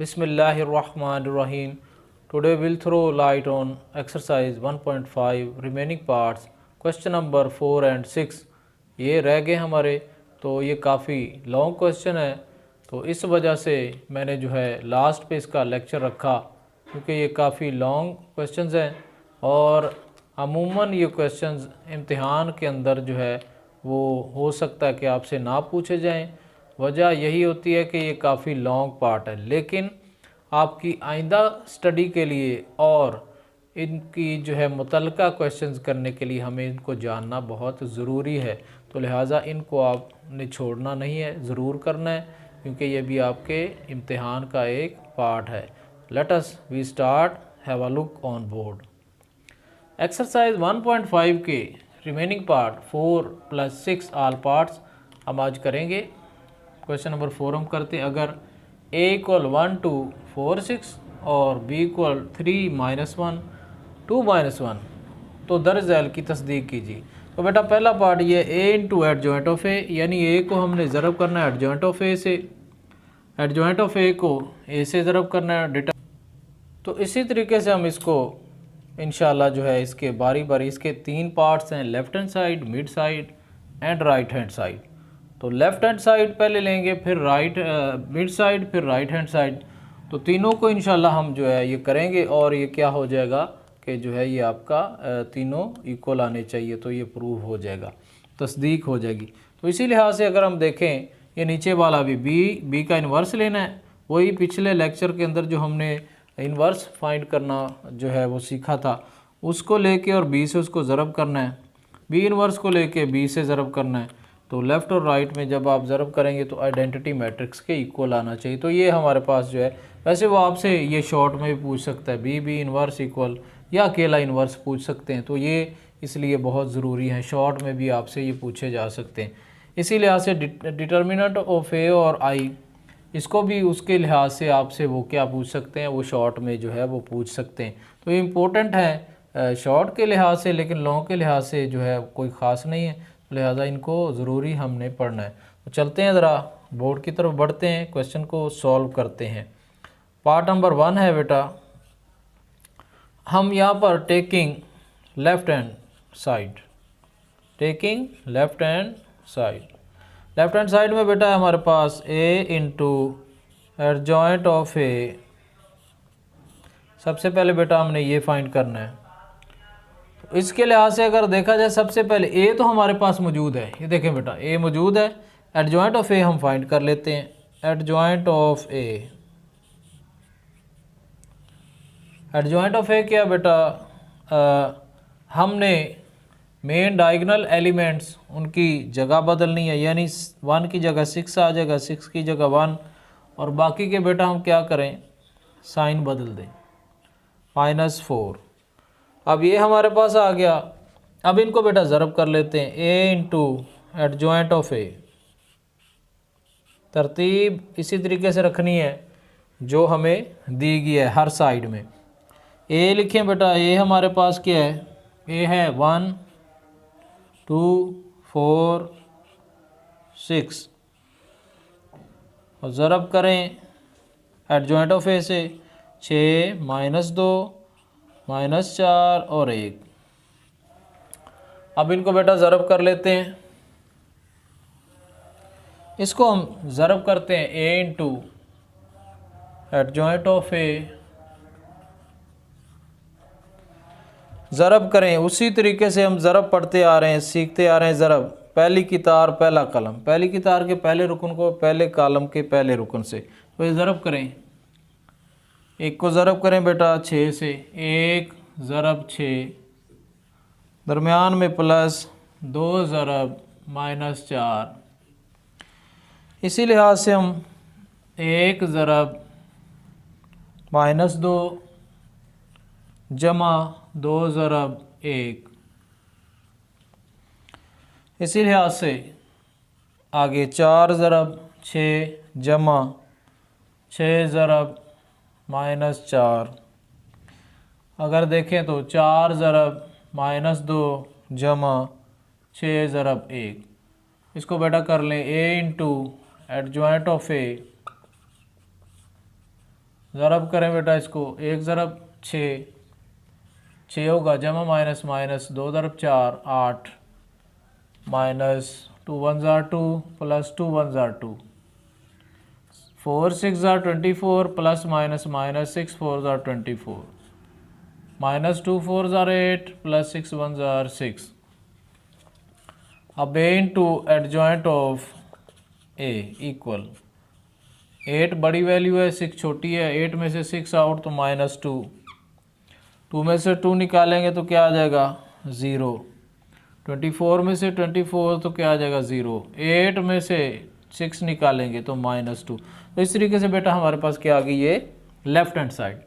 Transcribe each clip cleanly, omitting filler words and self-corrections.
Bismillahirrahmanirrahim. Today we'll throw light on exercise 1.5 remaining parts. Question number 4 and 6 ये रह गए हमारे। तो ये काफ़ी लॉन्ग क्वेश्चन है, तो इस वजह से मैंने जो है लास्ट पे इसका लेक्चर रखा, क्योंकि ये काफ़ी लॉन्ग क्वेश्चंस हैं और अमूमन ये क्वेश्चंस इम्तिहान के अंदर जो है वो हो सकता है कि आपसे ना पूछे जाएं। वजह यही होती है कि ये काफ़ी लॉन्ग पार्ट है, लेकिन आपकी आइंदा स्टडी के लिए और इनकी जो है मुतल्लिका क्वेश्चंस करने के लिए हमें इनको जानना बहुत ज़रूरी है। तो लिहाजा इनको आपने छोड़ना नहीं है, ज़रूर करना है, क्योंकि ये भी आपके इम्तिहान का एक पार्ट है। Let us we start, have a look on board. Exercise 1.5 के रिमेनिंग पार्ट 4 + 6 आल पार्ट्स हम आज करेंगे। क्वेश्चन नंबर 4 हम करते हैं। अगर a = 1 2 4 6 और b = 3 -1 2 -1 तो दर झैल की तस्दीक कीजिए। तो बेटा पहला पार्ट ये a × एडजॉइंट ऑफ a, यानी a को हमने ज़रब करना है एडजॉइंट ऑफ a से, एडजॉइंट ऑफ a को a से ज़रब करना है डेटा। तो इसी तरीके से हम इसको इंशाल्लाह जो है इसके बारी बारी इसके 3 पार्ट्स हैं, left hand side, mid side and right hand side. तो लेफ़्ट हैंड साइड पहले लेंगे, फिर मिड साइड, फिर राइट हैंड साइड। तो तीनों को इंशाल्लाह हम जो है ये करेंगे और ये क्या हो जाएगा कि जो है ये आपका तीनों इक्वल आने चाहिए, तो ये प्रूव हो जाएगा, तस्दीक हो जाएगी। तो इसी लिहाज से अगर हम देखें ये नीचे वाला भी बी का इन्वर्स लेना है। वही पिछले लेक्चर के अंदर जो हमने इन्वर्स फाइंड करना जो है वो सीखा था, उसको लेके और बी से उसको ज़रब करना है, बी इन्वर्स को लेके बी से ज़रब करना है। तो लेफ़्ट और राइट में जब आप ज़रब करेंगे तो आइडेंटिटी मैट्रिक्स के इक्वल आना चाहिए। तो ये हमारे पास जो है, वैसे वो आपसे ये शॉर्ट में भी पूछ सकता है, बी इन्वर्स इक्वल या अकेला इन्वर्स पूछ सकते हैं। तो ये इसलिए बहुत ज़रूरी है, शॉर्ट में भी आपसे ये पूछे जा सकते हैं। इसी लिहाज से डिटर्मिनेंट ऑफ ए और आई, इसको भी उसके लिहाज से आपसे वो क्या पूछ सकते हैं, वो शॉर्ट में जो है वो पूछ सकते हैं। तो ये इम्पोर्टेंट है शॉर्ट के लिहाज से, लेकिन लॉन्ग के लिहाज से जो है कोई ख़ास नहीं है, लिहाजा इनको ज़रूरी हमने पढ़ना है। तो चलते हैं ज़रा बोर्ड की तरफ बढ़ते हैं, क्वेश्चन को सॉल्व करते हैं। पार्ट नंबर 1 है बेटा, हम यहाँ पर taking left hand side, taking left hand side, left hand side में बेटा हमारे पास a × एडजॉइंट ऑफ a। सबसे पहले बेटा हमने ये फाइंड करना है। तो इसके लिहाज से अगर देखा जाए, सबसे पहले a तो हमारे पास मौजूद है, ये देखें बेटा a मौजूद है, एडजॉइंट ऑफ a हम फाइंड कर लेते हैं। Adjoint of a, adjoint of a क्या बेटा, हमने मेन डायगोनल एलिमेंट्स उनकी जगह बदलनी है, यानी 1 की जगह 6 आ जाएगा, 6 की जगह 1, और बाकी के बेटा हम क्या करें, साइन बदल दें, -4। अब ये हमारे पास आ गया। अब इनको बेटा ज़रब कर लेते हैं, a × एडजॉइंट ऑफ a। तरतीब इसी तरीके से रखनी है जो हमें दी गई है हर साइड में। a लिखें बेटा, a हमारे पास क्या है, a है 1 2 4 6, और ज़रब करें एडजॉइंट ऑफ a से, 6 -2 -4 और 1। अब इनको बेटा ज़रब कर लेते हैं, इसको हम ज़रब करते हैं a × एडजॉइंट ऑफ a। ज़रब करें उसी तरीके से हम ज़रब पढ़ते आ रहे हैं, सीखते आ रहे हैं। ज़रब पहली की तार पहला कलम, पहली की तार के पहले रुकन को पहले कालम के पहले रुकन से। तो ये ज़रब करें, एक को ज़रब करें बेटा 6 से, 1 ज़रब 6, दरमियान में प्लस 2 ज़रब -4। इसी लिहाज से हम 1 ज़रब -2 जमा 2 ज़रब 1। इसी लिहाज से आगे 4 ज़रब 6 जमा 6 ज़रब -4। अगर देखें तो 4 ज़रब -2 जमा 6 ज़रब 1। इसको बेटा कर लें a × एडजॉइंट ऑफ a ज़रब करें बेटा इसको, 1 ज़रब 6, 6 होगा, जमा माइनस माइनस 2 ज़रब 4 8, माइनस 2 1 ज़ार 2 प्लस 2 1 ज़ार 2, 4 6 ज़ार 24 प्लस माइनस माइनस 6 4 ज़ार 24, माइनस 2 4 ज़ार 8 प्लस 6 1 ज़ार 6। अब A into adjoint of A equal 8 बड़ी वैल्यू है, 6 छोटी है, 8 में से 6 आउट तो माइनस 2, 2 में से 2 निकालेंगे तो क्या आ जाएगा 0, 24 में से 24 तो क्या आ जाएगा 0, 8 में से 6 निकालेंगे तो माइनस 2। तो इस तरीके से बेटा हमारे पास क्या आ गई ये लेफ्ट हैंड साइड।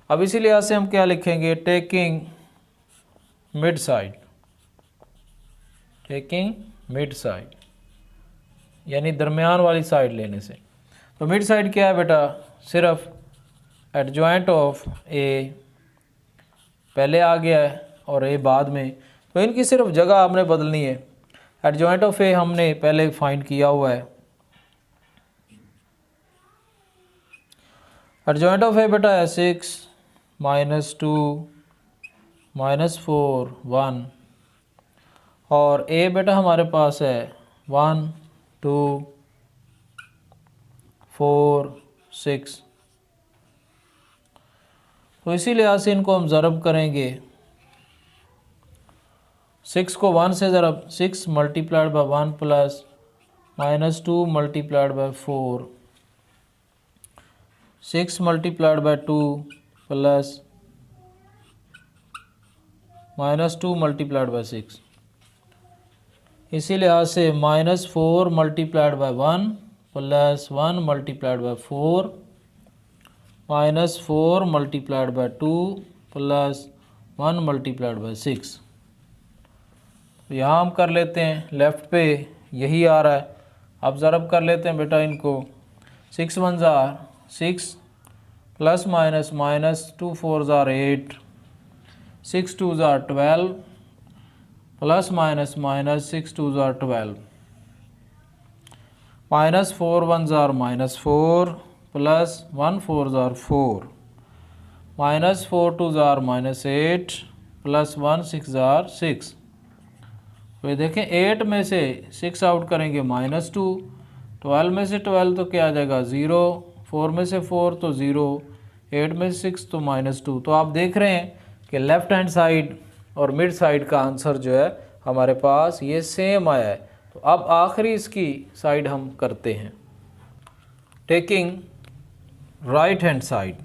अब इसी लिहाज से हम क्या लिखेंगे, taking mid side, taking mid side यानी दरमियान वाली साइड लेने से। तो मिड साइड क्या है बेटा, सिर्फ एडजॉइंट ऑफ ए पहले आ गया है और ए बाद में, तो इनकी सिर्फ जगह आपने बदलनी है। एडजॉइंट ऑफ ए हमने पहले फाइंड किया हुआ है, एडजॉइंट ऑफ ए बेटा है 6 माइनस 2 माइनस 4 1, और ए बेटा हमारे पास है 1 2 4 6। तो इसी लिहाज से इनको हम ज़रब करेंगे, 6 को 1 से ज़रब, 6 multiplied by 1 plus minus 2 multiplied by 4, 6 multiplied by 2 plus minus 2 multiplied by 6। इसी लिहाज से minus 4 multiplied by 1 plus 1 multiplied by 4 minus 4 multiplied by 2 plus 1 multiplied by 6। तो यहाँ हम कर लेते हैं, लेफ़्ट पे यही आ रहा है। अब ज़रब कर लेते हैं बेटा इनको, 6 1 ज़ार 6 प्लस माइनस माइनस 2 4 ज़ार 8, 6 2 ज़ार 12 प्लस माइनस माइनस 6 2 ज़ार 12, माइनस 4 1 ज़ार माइनस 4 प्लस 1 4 ज़ार 4, माइनस 4 2 ज़ार माइनस 8 प्लस 1 6 ज़ार 6। तो ये देखें 8 में से 6 आउट करेंगे माइनस 2, 12 में से 12 तो क्या आ जाएगा 0, 4 में से 4 तो 0, 8 में से 6 तो माइनस 2। तो आप देख रहे हैं कि लेफ़्ट हैंड साइड और मिड साइड का आंसर जो है हमारे पास ये सेम आया है। तो अब आखिरी इसकी साइड हम करते हैं, taking right hand side.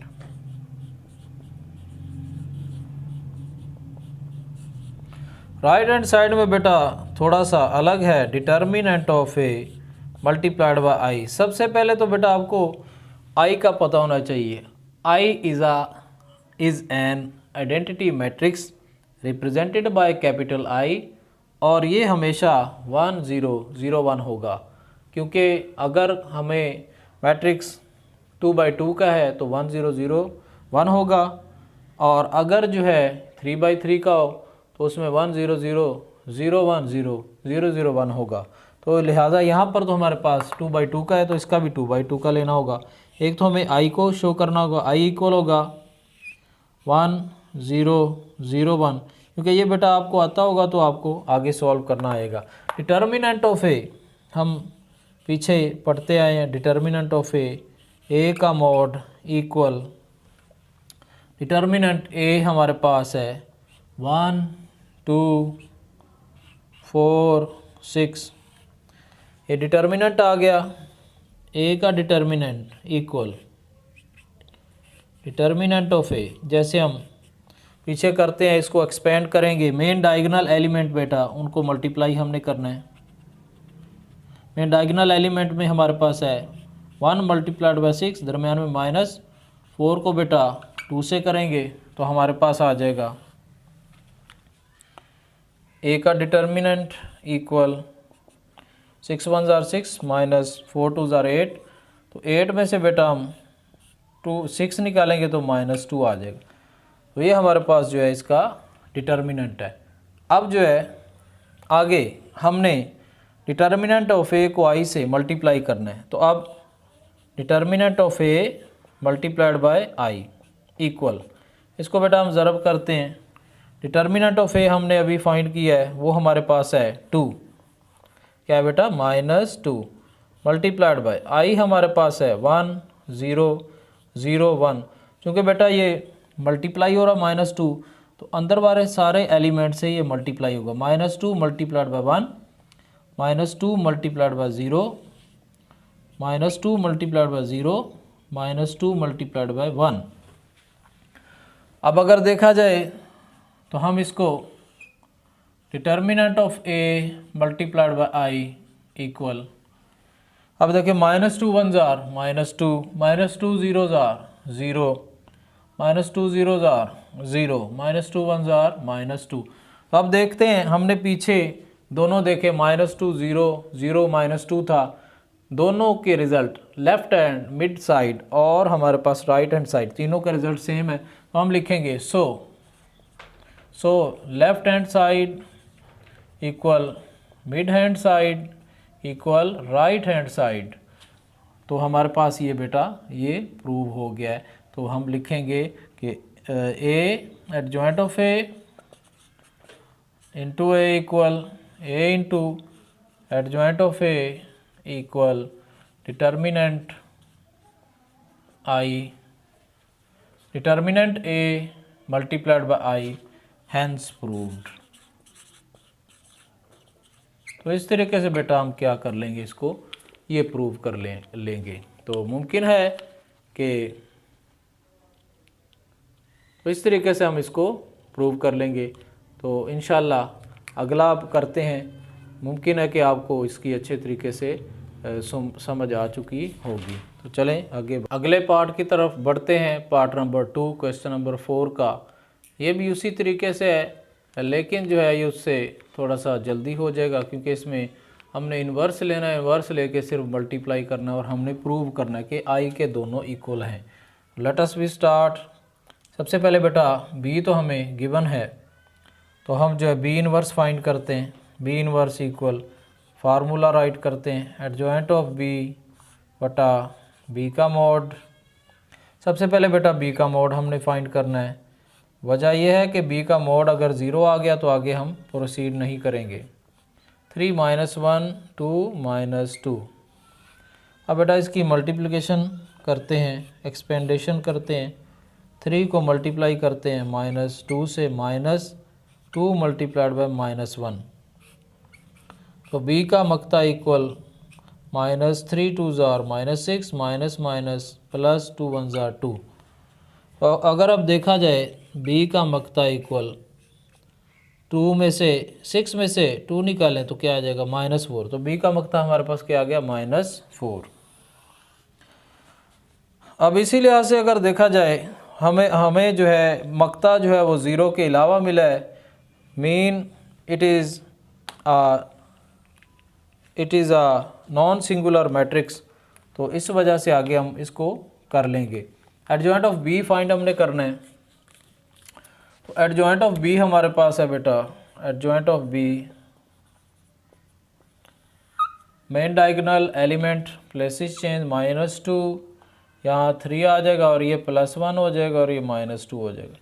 Right hand side में बेटा थोड़ा सा अलग है, determinant of A multiplied by I. सबसे पहले तो बेटा आपको आई का पता होना चाहिए। I is an identity matrix represented by capital I, और ये हमेशा 1 0 0 1 होगा, क्योंकि अगर हमें मैट्रिक्स 2 बाई 2 का है तो 1 0 0 1 होगा, और अगर जो है 3 बाई 3 का हो तो उसमें 1 0 0 0 1 0 0 0 1 होगा। तो लिहाजा यहाँ पर तो हमारे पास 2 बाई 2 का है तो इसका भी 2 बाई 2 का लेना होगा। एक तो हमें आई को शो करना होगा, आई इक्वल होगा 1 0 0 1, क्योंकि ये बेटा आपको आता होगा तो आपको आगे सॉल्व करना आएगा। डिटर्मिनेंट ऑफ ए हम पीछे पढ़ते आए हैं, डिटर्मिनेंट ऑफ ए का मॉड इक्वल, डिटर्मिनेंट ए हमारे पास है 1 2 4 6। ये डिटर्मिनेंट आ गया, ए का डिटर्मिनेंट इक्वल डिटर्मिनेंट ऑफ ए। जैसे हम पीछे करते हैं, इसको एक्सपेंड करेंगे, मेन डायगोनल एलिमेंट बेटा उनको मल्टीप्लाई हमने करना है। मेन डायगोनल एलिमेंट में हमारे पास है 1 मल्टीप्लाइड बाई 6, दरमियान में माइनस 4 को बेटा 2 से करेंगे तो हमारे पास आ जाएगा ए का डिटर्मिनेंट इक्वल 6 1 ज़ार 6 माइनस 4 2 ज़ार 8। तो 8 में से बेटा हम 6 निकालेंगे तो माइनस 2 आ जाएगा। तो ये हमारे पास जो है इसका डिटर्मिनेंट है। अब जो है आगे हमने डिटर्मिनेंट ऑफ ए को आई से मल्टीप्लाई करना है। तो अब determinant of A multiplied by I equal, इसको बेटा हम ज़रब करते हैं। डिटर्मिनेंट ऑफ ए हमने अभी फाइंड किया है, वो हमारे पास है 2, क्या है बेटा -2 मल्टीप्लाइड बाय आई हमारे पास है 1 0 0 1। चूँकि बेटा ये मल्टीप्लाई हो रहा -2 तो अंदर वाले सारे एलिमेंट से ये मल्टीप्लाई होगा। -2 multiplied by 1, -2 multiplied by 0, -2 multiplied by 0, -2 multiplied by 1। अब अगर देखा जाए तो हम इसको determinant of A multiplied by I equal, अब देखिए -2 1 जार -2, -2 0 जार 0, -2 0 जार 0, -2 1 जार -2। तो अब देखते हैं, हमने पीछे दोनों देखे -2 0 0 -2 था, दोनों के result left hand mid side और हमारे पास राइट हैंड साइड तीनों का रिज़ल्ट सेम है। तो हम लिखेंगे so left hand side equal mid hand side equal right hand side. तो हमारे पास ये बेटा ये प्रूव हो गया है। तो हम लिखेंगे कि A adjoint of A into A equal A into adjoint of A equal determinant I, determinant A multiplied by I, hence proved. तो इस तरीके से बेटा हम क्या कर लेंगे, इसको ये प्रूव कर लेंगे। तो मुमकिन है कि तो इस तरीके से हम इसको प्रूव कर लेंगे। तो इंशाल्लाह अगला आप करते हैं, मुमकिन है कि आपको इसकी अच्छे तरीके से समझ आ चुकी होगी। तो चलें आगे अगले पार्ट की तरफ बढ़ते हैं, पार्ट नंबर 2 क्वेश्चन नंबर 4 का। ये भी उसी तरीके से है, लेकिन जो है ये उससे थोड़ा सा जल्दी हो जाएगा, क्योंकि इसमें हमने इन्वर्स लेना है, इन्वर्स लेके सिर्फ मल्टीप्लाई करना है और हमने प्रूव करना है कि आई के दोनों इक्वल हैं। Let us we start. सबसे पहले बेटा बी तो हमें गिवन है, तो हम जो है बी इन्वर्स फाइंड करते हैं। B inverse equal formula write करते हैं, एडजॉइंट ऑफ बी बटा बी का मॉड। सबसे पहले बेटा बी का मॉड हमने फाइंड करना है। वजह यह है कि बी का मॉड अगर 0 आ गया तो आगे हम प्रोसीड नहीं करेंगे। 3 - 1 2 -2। अब बेटा इसकी मल्टीप्लिकेशन करते हैं, एक्सपेंडेशन करते हैं। 3 को मल्टीप्लाई करते हैं -2 से, -2 मल्टीप्लाइड बाय -1। तो बी का मक्ता इक्वल -3 2 जार -6 +2 1 जार 2। तो अगर अब देखा जाए बी का मक्ता इक्वल 2 में से 6 में से 2 निकालें तो क्या आ जाएगा -4। तो बी का मक्ता हमारे पास क्या आ गया -4। अब इसी लिहाज से अगर देखा जाए हमें जो है मक्ता जो है वो 0 के अलावा मिला है, mean it is a non singular matrix. तो इस वजह से आगे हम इसको कर लेंगे। एडजॉइंट ऑफ बी फाइंड हमने करना है। तो एडजॉइंट ऑफ बी हमारे पास है बेटा, adjoint of B main diagonal element places change -2, यहाँ 3 आ जाएगा और ये +1 हो जाएगा और ये -2 हो जाएगा।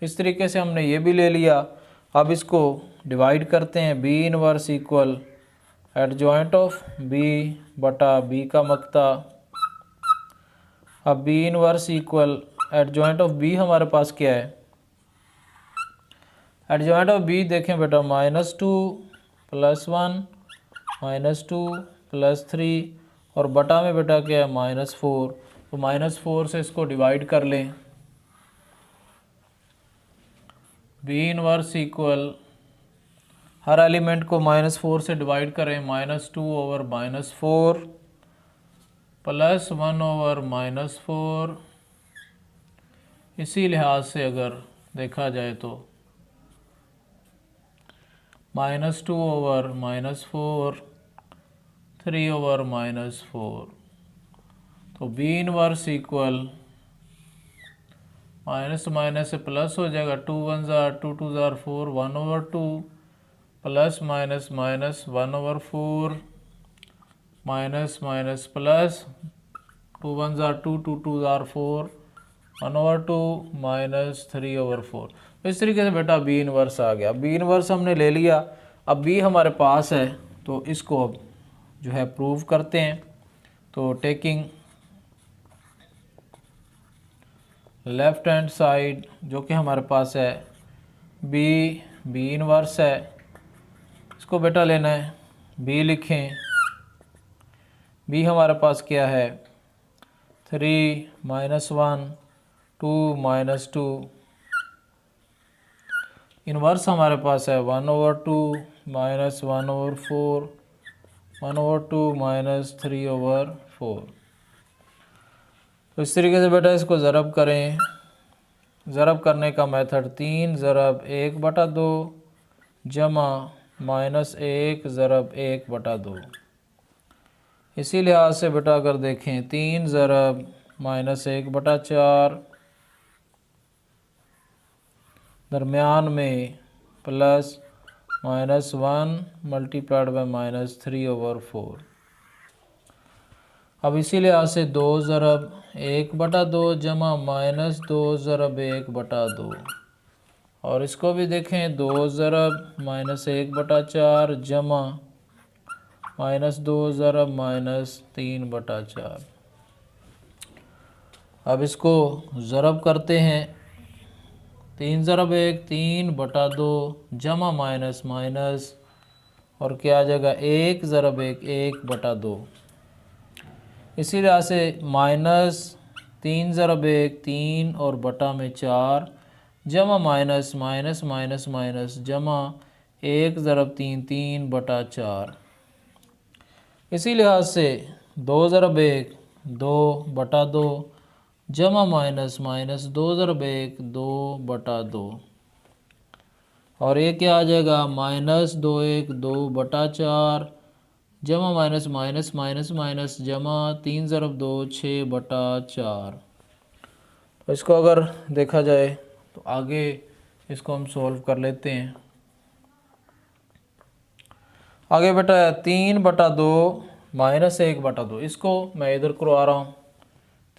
इस तरीके से हमने ये भी ले लिया। अब इसको डिवाइड करते हैं, B inverse equal adjoint of B बटा बी का मक्ता। अब B inverse equal adjoint of B हमारे पास क्या है, एडजॉइंट ऑफ बी देखें बेटा -2 +1 -2 +3 और बटा में बेटा क्या है -4। तो -4 से इसको डिवाइड कर लें। बी इनवर्स इक्वल हर एलिमेंट को -4 से डिवाइड करें, -2/-4 +1/-4। इसी लिहाज से अगर देखा जाए तो -2/-4 3/-4। तो B inverse equal minus minus से प्लस हो जाएगा, 2 1 ज़ार 2 2 ज़ार 4 1/2 plus minus minus 1/4 minus minus plus 2 1 ज़ार 2, 2 2 ज़ार 4, 1/2 माइनस 3/4। तो इस तरीके से बेटा बी इनवर्स आ गया। बी इनवर्स हमने ले लिया, अब बी हमारे पास है तो इसको अब जो है प्रूव करते हैं। तो टेकिंग लेफ्ट हैंड साइड जो कि हमारे पास है बी इनवर्स है, इसको बेटा लेना है, बी लिखें। बी हमारे पास क्या है 3 -1 2 -2, इनवर्स हमारे पास है 1/2 माइनस 1/4, 1/2 माइनस 3/4। तो इस तरीके से बेटा इसको ज़रब करें। ज़रब करने का मेथड 3 ज़रब 1/2 जमा -1 ज़रब 1/2। इसी लिहाज से बेटा अगर देखें 3 ज़रब -1/4 दरमियान में प्लस -1 मल्टीप्लाइड बाय -3/4। अब इसी लिहाज से 2 ज़रब 1/2 जमा -2 ज़रब 1/2, और इसको भी देखें 2 ज़रब -1/4 जमा -2 ज़रब -3/4। अब इसको ज़रब करते हैं, 3 ज़रब 1 3/2 जमा माइनस माइनस, और क्या आ जाएगा 1 ज़रब 1 1/2। इसी तरह से -3 ज़रब 1 3 और बटा में 4 जमा माइनस माइनस माइनस माइनस जमा 1 ज़रब 3 3/4। इसी लिहाज से 2 ज़रब 1 2/2 जमा माइनस माइनस 2 ज़रब 1 2/2, और ये क्या आ जाएगा -2 1 2/4 जमा माइनस माइनस माइनस माइनस जमा 3 ज़रब 2 6/4। तो इसको अगर देखा जाए तो आगे इसको हम सॉल्व कर लेते हैं। आगे बेटा 3/2 माइनस 1/2, इसको मैं इधर करवा रहा हूँ।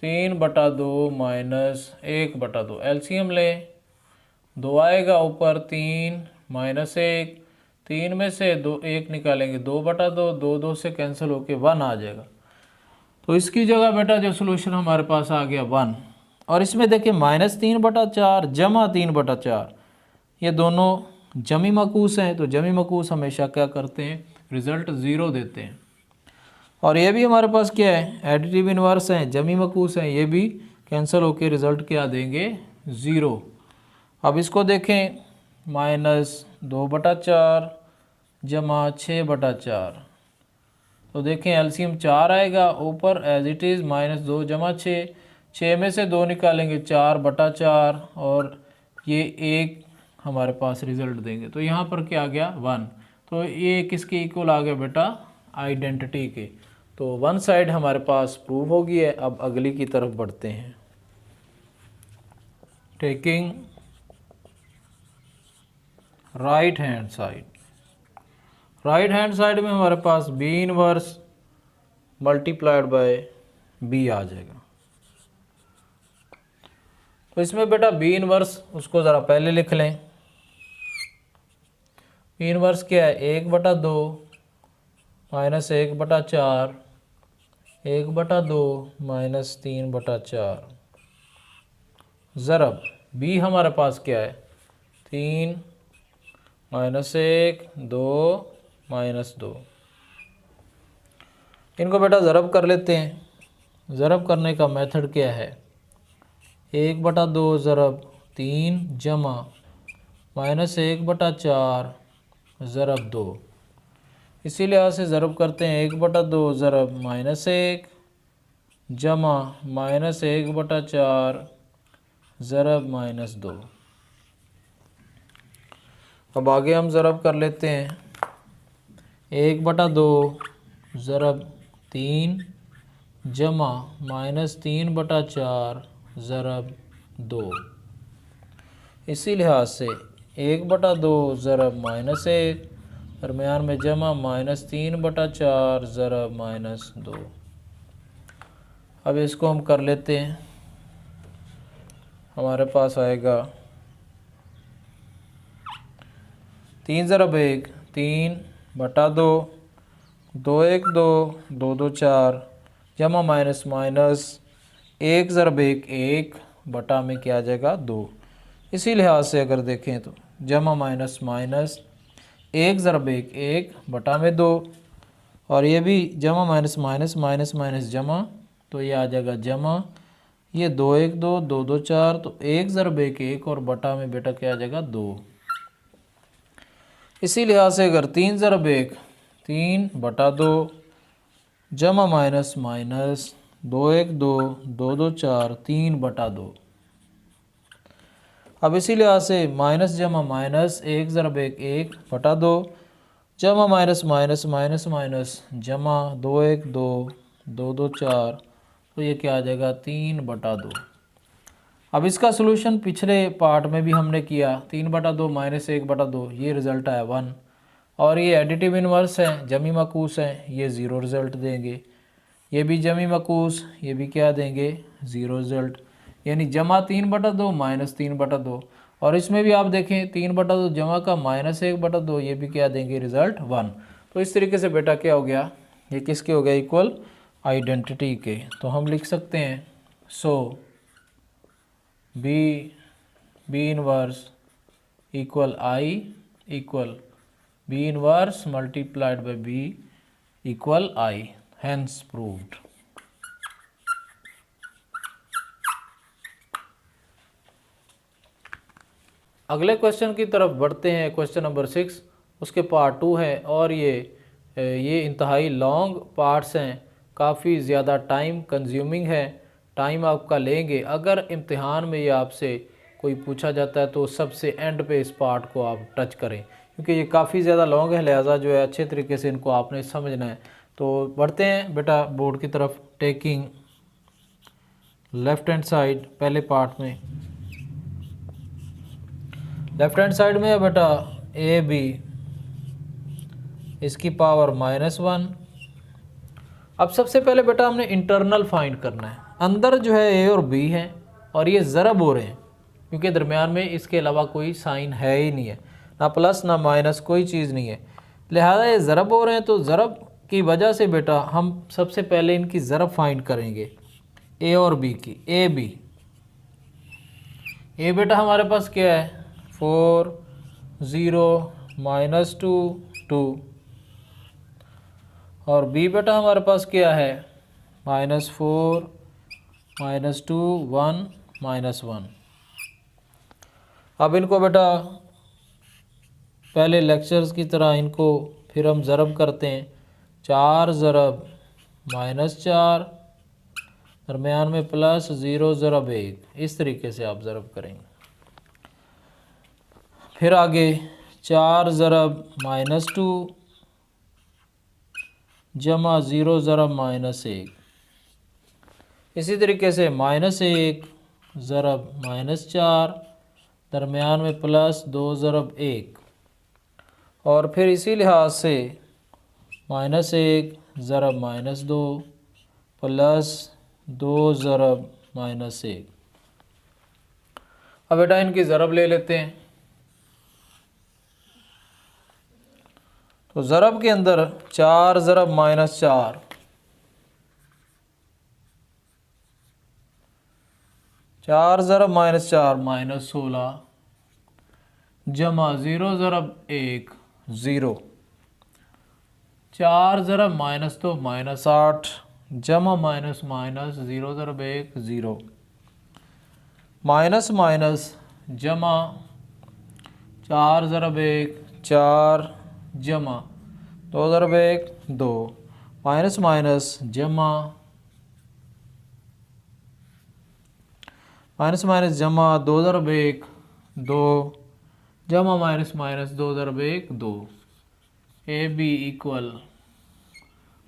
3/2 माइनस 1/2 एलसीएम लें, 2 आएगा ऊपर 3 माइनस 1, 3 में से 2 1 निकालेंगे 2/2, 2 2 से कैंसिल होके 1 आ जाएगा। तो इसकी जगह बेटा जो सोल्यूशन हमारे पास आ गया 1, और इसमें देखिए -3/4 जमा 3/4, ये दोनों जमी मकूस हैं, तो जमी मकूस हमेशा क्या करते हैं रिज़ल्ट 0 देते हैं। और ये भी हमारे पास क्या है एडिटिव इनवर्स हैं, जमी मकूस हैं, ये भी कैंसिल होके रिज़ल्ट क्या देंगे 0। अब इसको देखें -2/4 जमा 6/4, तो देखें एलसीएम 4 आएगा ऊपर एज इट इज़ -2 जमा 6, 6 में से 2 निकालेंगे 4/4, और ये 1 हमारे पास रिज़ल्ट देंगे। तो यहाँ पर क्या आ गया 1, तो ये किसके इक्वल आ गया बेटा आइडेंटिटी के। तो वन साइड हमारे पास प्रूव हो गई है। अब अगली की तरफ बढ़ते हैं। Taking right hand side, right hand side में हमारे पास B inverse multiplied by B आ जाएगा। तो इसमें बेटा बी इनवर्स उसको ज़रा पहले लिख लें। बी इनवर्स क्या है 1/2 माइनस 1/4 1/2 माइनस 3/4 ज़रब बी हमारे पास क्या है 3 -1 2 -2। इनको बेटा ज़रब कर लेते हैं। ज़रब करने का मेथड क्या है 1/2 ज़रब 3 जमा -1/4 ज़रब 2। इसी लिहाज से ज़रब करते हैं 1/2 ज़रब -1 जमा -1/4 ज़रब -2। अब आगे हम ज़रब कर लेते हैं 1/2 ज़रब 3 जमा -3/4 ज़रब 2। इसी लिहाज से 1/2 ज़रब -1 दरमियान में जमा -3/4 ज़रब -2। अब इसको हम कर लेते हैं। हमारे पास आएगा 3 ज़रब 1 3 बटा 2, 2 1 2, 2 2 4, जमा माइनस माइनस 1 ज़रब 1 1 बटा में क्या आ जाएगा 2। इसी लिहाज से अगर देखें तो जमा माइनस माइनस 1 ज़रब 1 1 बटा में 2, और ये भी जमा माइनस माइनस माइनस माइनस जमा, तो ये आ जाएगा जमा, ये 2 1 2 2 2 4, तो 1 ज़रब 1 1 और बटा में बेटा क्या आ जाएगा 2। इसी लिहाज से अगर 3 ज़रब 1 3 बटा 2, जमा माइनस माइनस 2 1 2 2 2 4 3 बटा 2। अब इसी लिहाज से माइनस जमा माइनस 1 ज़रब 1 1 बटा 2, जमा माइनस माइनस माइनस माइनस जमा 2 1 2 2 2 4, तो ये क्या आ जाएगा 3 बटा 2। अब इसका सलूशन पिछले पार्ट में भी हमने किया, 3 बटा 2 माइनस 1 बटा 2, ये रिज़ल्ट आया 1, और ये एडिटिव इनवर्स है, जमी मकूस है, ये 0 रिज़ल्ट देंगे। ये भी जमी मकूस, ये भी क्या देंगे 0 रिज़ल्ट, यानी जमा 3 बटा 2 माइनस 3 बटा 2, और इसमें भी आप देखें 3 बटा 2 जमा का माइनस 1 बटा 2, ये भी क्या देंगे रिज़ल्ट 1। तो इस तरीके से बेटा क्या हो गया, ये किसके हो गया इक्वल आइडेंटिटी के। तो हम लिख सकते हैं so B inverse equal I equal B inverse multiplied by B equal I, hence proved. अगले क्वेश्चन की तरफ बढ़ते हैं, क्वेश्चन नंबर 6, उसके पार्ट 2 है, और ये इंतहाई लॉन्ग पार्ट्स हैं, काफ़ी ज़्यादा टाइम कंज्यूमिंग है, टाइम आपका लेंगे। अगर इम्तिहान में ये आपसे कोई पूछा जाता है तो सबसे एंड पे इस पार्ट को आप टच करें, क्योंकि ये काफ़ी ज़्यादा लॉन्ग है, लिहाजा जो है अच्छे तरीके से इनको आपने समझना है। तो बढ़ते हैं बेटा बोर्ड की तरफ। टेकिंग लेफ़्ट हैंड साइड, पहले पार्ट में लेफ़्ट हैंड साइड में है बेटा ए बी, इसकी पावर -1। अब सबसे पहले बेटा हमने इंटरनल फाइंड करना है, अंदर जो है ए और बी है, और ये ज़रब हो रहे हैं, क्योंकि दरमियान में इसके अलावा कोई साइन है ही नहीं है, ना प्लस ना माइनस, कोई चीज़ नहीं है, लिहाजा ये ज़रब हो रहे हैं। तो ज़रब की वजह से बेटा हम सबसे पहले इनकी ज़रब फाइंड करेंगे ए और बी की। ए बी, ए बेटा हमारे पास क्या है 4 0 -2 2, और बी बेटा हमारे पास क्या है -4 -2 1 -1। अब इनको बेटा पहले लेक्चर्स की तरह इनको फिर हम ज़रब करते हैं, 4 ज़रब -4, दरमियान में प्लस 0 ज़रब 1, इस तरीके से आप ज़रब करेंगे। फिर आगे 4 ज़रब -2 जमा 0 ज़रब -1, इसी तरीके से -1 ज़रब -4, दरमियान में प्लस 2 ज़रब 1, और फिर इसी लिहाज से -1 ज़रब -2 प्लस 2 ज़रब -1। अब बेटा इनकी ज़रब ले लेते हैं। तो ज़रब के अंदर 4 ज़रब -4, 4 ज़रब -4 -16, जमा 0 ज़रब 1 0, 4 ज़रब -2 -8, जमा माइनस माइनस 0 ज़रब 1 0, माइनस माइनस जमा 4 ज़रब 1 4, जमा 2 ज़रब 1 2, माइनस माइनस जमा माइनस माइनस जमा 2 ज़रब 1 2, जमा माइनस माइनस 2 ज़रब 1 2। ए बी इक्वल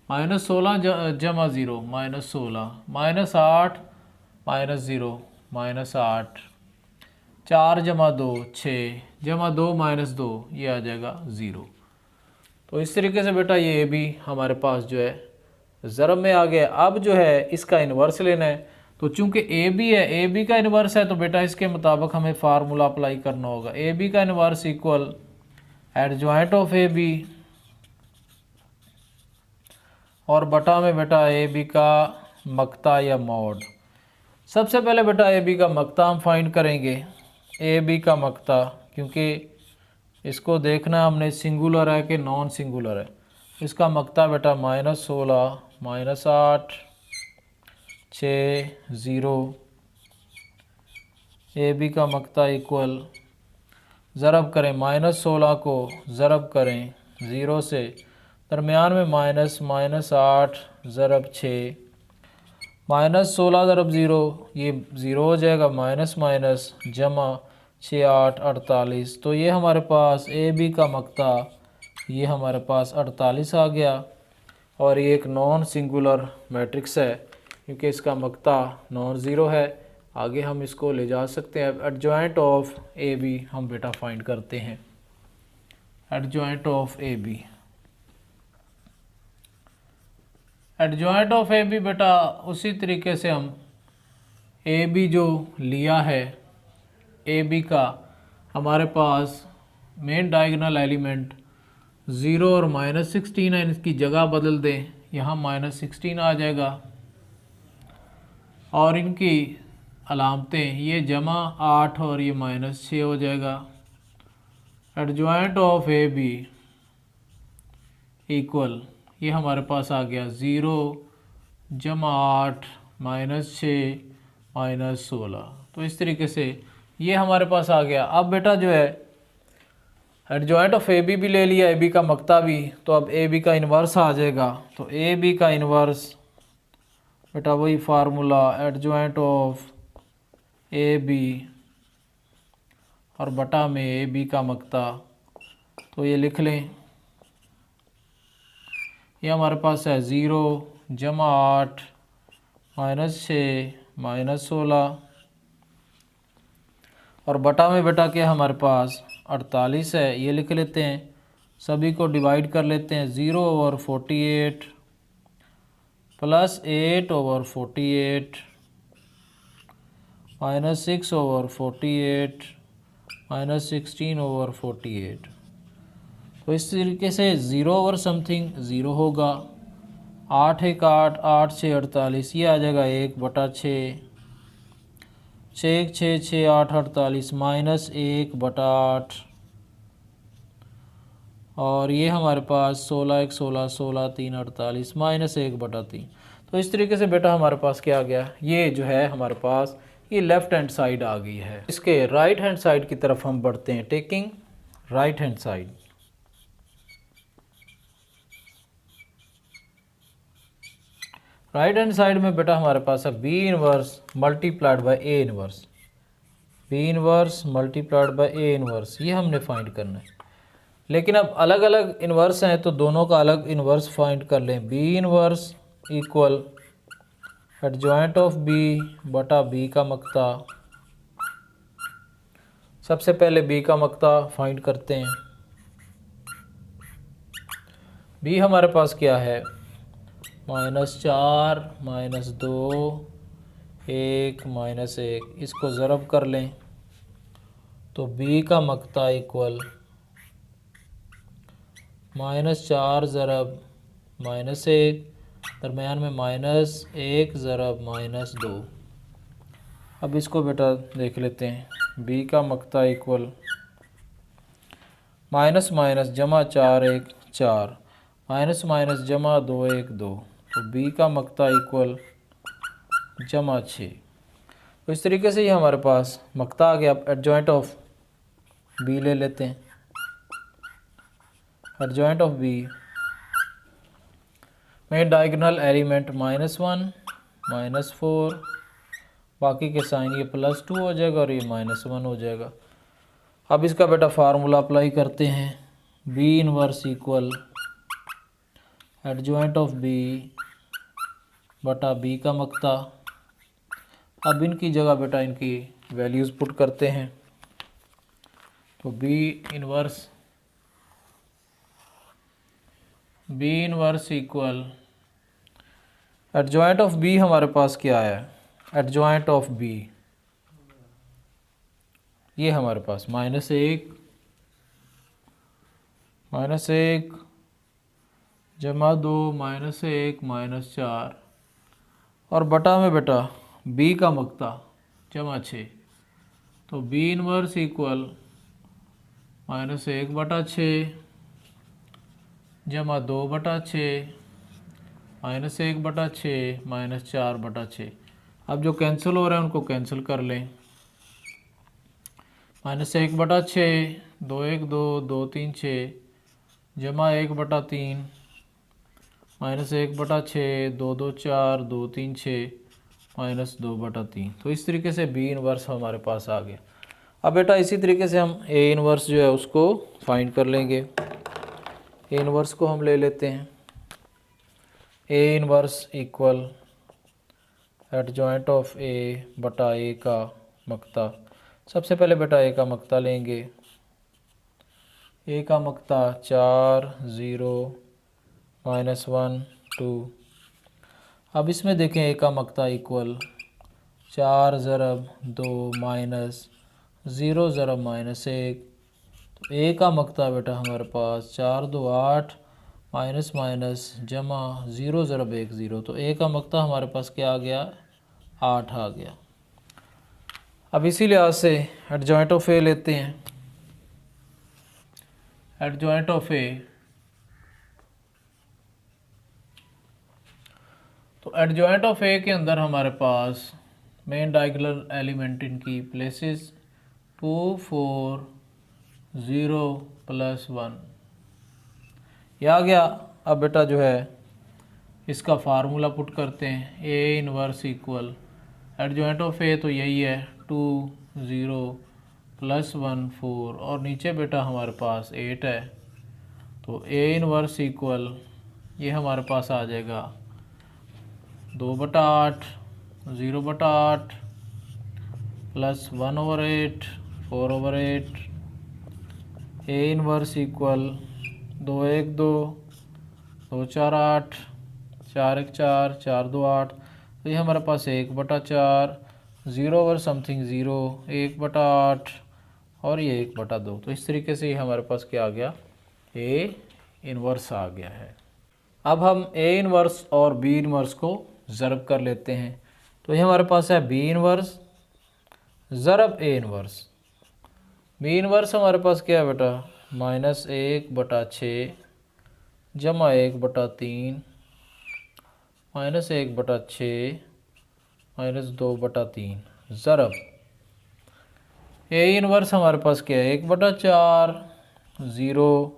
-16 जमा 0 -16, -8 -0 -8, 4 जमा 2 6, जमा 2 -2, ये आ जाएगा 0। तो इस तरीके से बेटा ये भी हमारे पास जो है ज़रब में आ गया। अब जो है इसका इन्वर्स लेना है, तो चूंकि ए बी है, ए बी का इन्वर्स है, तो बेटा इसके मुताबिक हमें फार्मूला अप्लाई करना होगा। ए बी का inverse equal adjoint of A B और बटा में बेटा ए बी का मक्ता या मॉड। सबसे पहले बेटा ए बी का मक्ता हम फाइंड करेंगे। ए बी का मक्ता, क्योंकि इसको देखना हमने सिंगुलर है कि नॉन सिंगुलर है। इसका मक्ता बेटा -16 -8 6 0। ए बी का मक्ता इक्वल ज़रब करें, -16 को ज़रब करें 0 से, दरमियान में माइनस -8 ज़रब 6, -16 ज़रब 0 ये 0 हो जाएगा, माइनस माइनस जमा 6 8 48। तो ये हमारे पास ए बी का मक्ता ये हमारे पास 48 आ गया। और ये एक नॉन सिंगुलर मैट्रिक्स है क्योंकि इसका मक्ता नॉन ज़ीरो है। आगे हम इसको ले जा सकते हैं। एडजॉइंट ऑफ ए बी हम बेटा फाइंड करते हैं। Adjoint of A B, adjoint of A B बेटा उसी तरीके से हम ए बी जो लिया है, ए बी का हमारे पास मेन डायगोनल एलिमेंट 0 और -16 है, इसकी जगह बदल दें, यहाँ -16 आ जाएगा और इनकी अलामतें ये जमा 8 और ये -6 हो जाएगा। Adjoint of A B equal ये हमारे पास आ गया 0 जमा 8 -6 -16। तो इस तरीके से ये हमारे पास आ गया। अब बेटा जो है एडजॉइंट ऑफ ए बी भी ले लिया, ए बी का मक्ता भी, तो अब ए बी का इन्वर्स आ जाएगा। तो ए बी का इन्वर्स बेटा वही formula adjoint of A B और बटा में ए बी का मक्ता, तो ये लिख लें, ये हमारे पास है 0 जमा 8 -6 -16 और बटा में बेटा क्या हमारे पास 48 है, ये लिख लेते हैं। सभी को डिवाइड कर लेते हैं, 0/48 प्लस 8/48 -6/48 -16/48। तो इस तरीके से 0 ओवर समथिंग 0 होगा। 8 1 8 8 6 48, ये आ जाएगा 1/6 6 1 6 6 8 48 -1/8 और ये हमारे पास 16 1 16 16 3 48 -1/3। तो इस तरीके से बेटा हमारे पास क्या आ गया, ये जो है हमारे पास ये लेफ़्ट हैंड साइड आ गई है। इसके राइट हैंड साइड की तरफ हम बढ़ते हैं। Taking right hand side, right hand side में बेटा हमारे पास है B inverse multiplied by A inverse, B inverse multiplied by A inverse, ये हमने फाइंड करना है। लेकिन अब अलग अलग इन्वर्स हैं तो दोनों का अलग इन्वर्स फाइंड कर लें। B inverse equal adjoint of B बटा बी का मक्ता। सबसे पहले बी का मक्ता फाइंड करते हैं। बी हमारे पास क्या है, -4 -2 1 -1, इसको ज़रब कर लें तो बी का मक्ता इक्वल -4 ज़रब -1, दरमियान में -1 ज़रब -2। अब इसको बेटा देख लेते हैं। बी का मक्ता इक्वल माइनस माइनस जमा 4 1 4 माइनस माइनस जमा 2 1 2, तो बी का मक्ता इक्वल जमा 6। तो इस तरीके से ये हमारे पास मक्ता आ गया। अब एडजॉइंट ऑफ बी ले लेते हैं। एडजॉइंट ऑफ बी में डायगोनल एलिमेंट -1 -4, बाकी के साइन ये +2 हो जाएगा और ये -1 हो जाएगा। अब इसका बेटा फार्मूला अप्लाई करते हैं। B inverse equal adjoint of B बटा बी का मक्ता। अब इनकी जगह बेटा इनकी वैल्यूज़ पुट करते हैं। तो B inverse equal adjoint of B हमारे पास क्या है, एडजॉइंट ऑफ बी ये हमारे पास -1 जमा 2 -1 -4 और बटा में बेटा बी का मक्ता जमा 6, तो बी इनवर्स इक्वल -1/6 जमा 2/6 -1/6 -4/6। अब जो कैंसिल हो रहे हैं उनको कैंसिल कर लें। -1/6 2 1 2 2 3 6 जमा 1/3 -1/6 2 2 4 2 3 6 -2/3। तो इस तरीके से बी इनवर्स हमारे पास आ गया। अब बेटा इसी तरीके से हम ए इनवर्स जो है उसको फाइंड कर लेंगे। ए इनवर्स को हम ले लेते हैं। A inverse equal adjoint of A बटा ए का मक्ता। सबसे पहले बेटा ए का मक्ता लेंगे। ए का मक्ता 4 0 -1 2। अब इसमें देखें ए का मक्ता इक्वल 4 ज़रब 2 -0 ज़रब -1। तो ए का मक्ता बेटा हमारे पास 4 2 8 माइनस जमा 0 ज़रब 1 0। तो ए का मक्ता हमारे पास क्या आ गया, 8 आ गया। अब इसी लिहाज से एडजॉइंट ऑफ ए लेते हैं। एडजॉइंट ऑफ ए, तो एडजॉइंट ऑफ ए के अंदर हमारे पास मेन डायगोनल एलिमेंट इनकी प्लेसेस 2 4 0 +1 ये आ गया। अब बेटा जो है इसका फार्मूला पुट करते हैं। A inverse equal adjoint of A तो यही है 2 0 +1 4 और नीचे बेटा हमारे पास 8 है। तो ए इनवर्स इक्वल ये हमारे पास आ जाएगा 2/8 0/8 +1/8 4/8। ए इनवर्स इक्वल 2 1 2 2 4 8 4 1 4 4 2 8। तो ये हमारे पास 1/4 0 ओवर समथिंग 0 1/8 और ये 1/2। तो इस तरीके से ये हमारे पास क्या आ गया, ए इनवर्स आ गया है। अब हम ए इनवर्स और बी इनवर्स को ज़रब कर लेते हैं। तो ये हमारे पास है बी इनवर्स ज़रब ए इनवर्स। बी इनवर्स हमारे पास क्या है बेटा, -1/6 जमा 1/3 -1/6 -2/3 ज़रब ए इनवर्स हमारे पास क्या है 1/4 0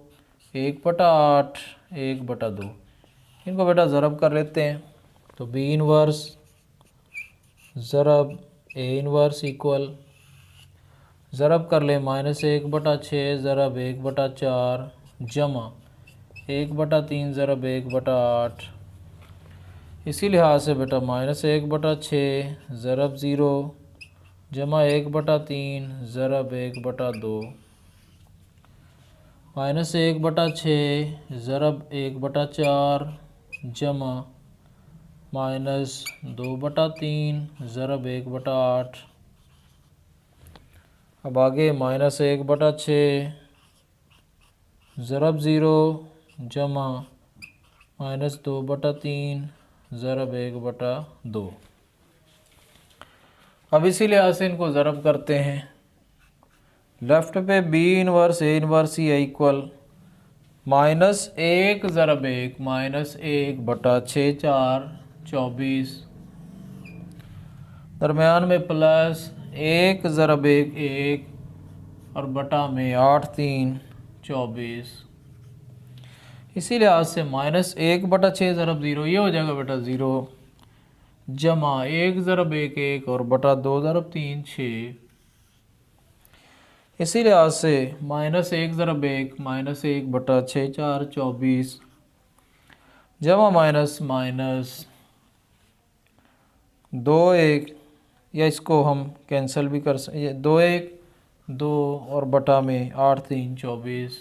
1/8 1/2। इनको बेटा ज़रब कर लेते हैं। तो बी इनवर्स ज़रब ए इनवर्स इक्वल ज़रब कर ले -1/6 ज़रब 1/4 जमा 1/3 ज़रब 1/8। इसी लिहाज से बेटा -1/6 ज़रब 0 जमा 1/3 ज़रब 1/2 -1/6 ज़रब 1/4 जमा -2/3 ज़रब 1/8। अब आगे -1/6 ज़रब 0 जमा -2/3 ज़रब 1/2। अब इसी लिहाज से इनको ज़रब करते हैं। लेफ़्ट पे बी इनवर्स ए इनवर्स ही है इक्वल -1 ज़रब 1 -1/6 4 24 दरमियान में +1 ज़रब 1 1 और बटा में 8 3 24। इसी लिहाज से -1/6 ज़रब 0 ये हो जाएगा बेटा 0 जमा 1 ज़रब 1 1 और बटा 2 ज़रब 3 6। इसी लिहाज से -1 ज़रब 1 -1/6 4 24 जमा -2 1 या इसको हम कैंसिल भी कर सकते, 2 1 2 और बटा में 8 3 24।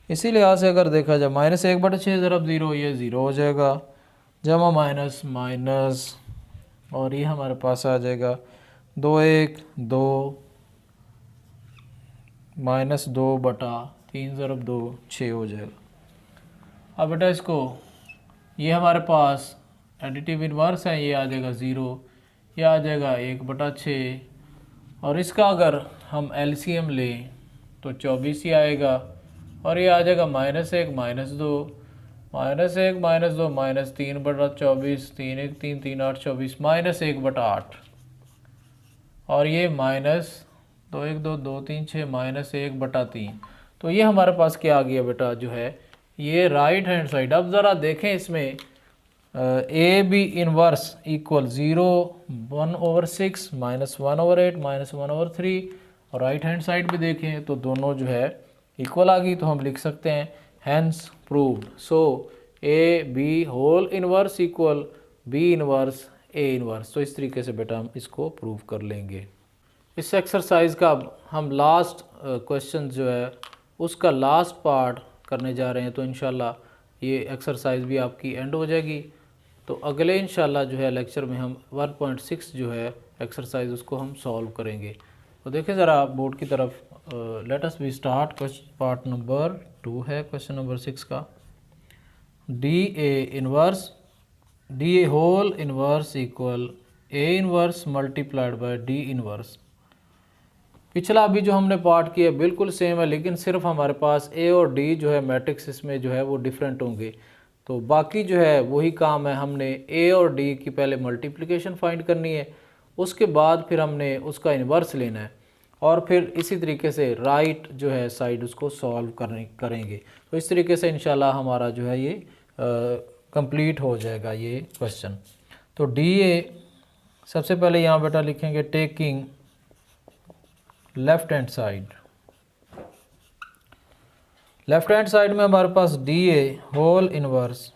इसी लिहाज से अगर देखा जाए -1/6 ज़रब 0 ये 0 हो जाएगा जमा माइनस माइनस, और ये हमारे पास आ जाएगा 2 1 2 माइनस 2 बटा 3 ज़रब 2 6 हो जाएगा। अब बेटा इसको, ये हमारे पास एडिटिव इन्वर्स है, ये आ जाएगा 0, ये आ जाएगा 1 बटा 6, और इसका अगर हम एलसीएम लें तो 24 ही आएगा, और ये आ जाएगा -1 -2 -1 -2 -3 बटा 24, 3 1 3 3 8 24 -1 बटा 8, और ये -2 1 2 2 3 6 -1 बटा 3। तो ये हमारे पास क्या आ गया बेटा, जो है ये राइट हैंड साइड। अब ज़रा देखें इसमें ए बी इनवर्स इक्वल 0 1/6 -1/8 -1/3, और राइट हैंड साइड भी देखें तो दोनों जो है इक्वल आ गई, तो हम लिख सकते हैं hence proved. So A B whole inverse equal B inverse A inverse. तो इस तरीके से बेटा हम इसको प्रूव कर लेंगे। इस एक्सरसाइज का अब हम लास्ट क्वेश्चन जो है उसका लास्ट पार्ट करने जा रहे हैं, तो इंशाल्लाह ये एक्सरसाइज भी आपकी एंड हो जाएगी। तो अगले इंशाल्लाह जो है लेक्चर में हम 1.6 जो है एक्सरसाइज उसको हम सॉल्व करेंगे। तो देखें ज़रा बोर्ड की तरफ, let us be start. Question part number 2 है क्वेश्चन नंबर 6 का। D A whole inverse equal A inverse multiplied by D inverse. पिछला अभी जो हमने पार्ट किया बिल्कुल सेम है, लेकिन सिर्फ हमारे पास ए और डी जो है मैट्रिक्स इसमें जो है वो डिफरेंट होंगे। तो बाकी जो है वही काम है, हमने ए और डी की पहले मल्टीप्लिकेशन फाइंड करनी है, उसके बाद फिर हमने उसका इन्वर्स लेना है, और फिर इसी तरीके से राइट जो है साइड उसको सॉल्व करेंगे। तो इस तरीके से इंशाल्लाह हमारा जो है ये कंप्लीट हो जाएगा ये क्वेश्चन। तो डी ए सबसे पहले यहाँ बेटा लिखेंगे taking left hand side. Left hand side में हमारे पास डी ए होल इनवर्स,